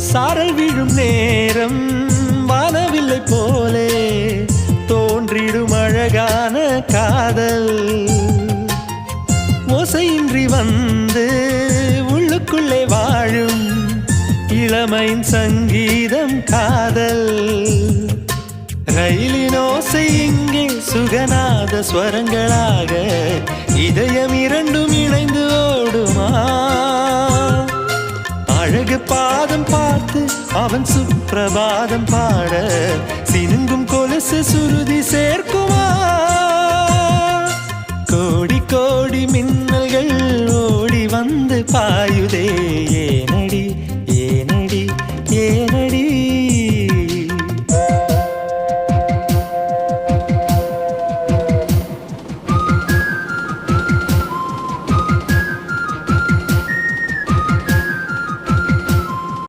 சாரல் விழும் நேரம் வானவில்லை போலே தோன்றிடும் அழகான காதல் ஓசையின்றி வந்து உள்ளுக்குள்ளே வாழும் இளமையின் சங்கீதம் காதல் ரயிலின் ஓசை இங்கே சுகநாத ஸ்வரங்களாக இதயம் இரண்டும் இணைந்து ஓடுமா அழகு பாதம் பார்த்து அவன் சுப்பிரபாதம் பாட சினுங்கும் கொலுசு சுருதி சேர்க்குமா கோடி கோடி மின்னல்கள் ஓடி வந்து பாயுதே ஏன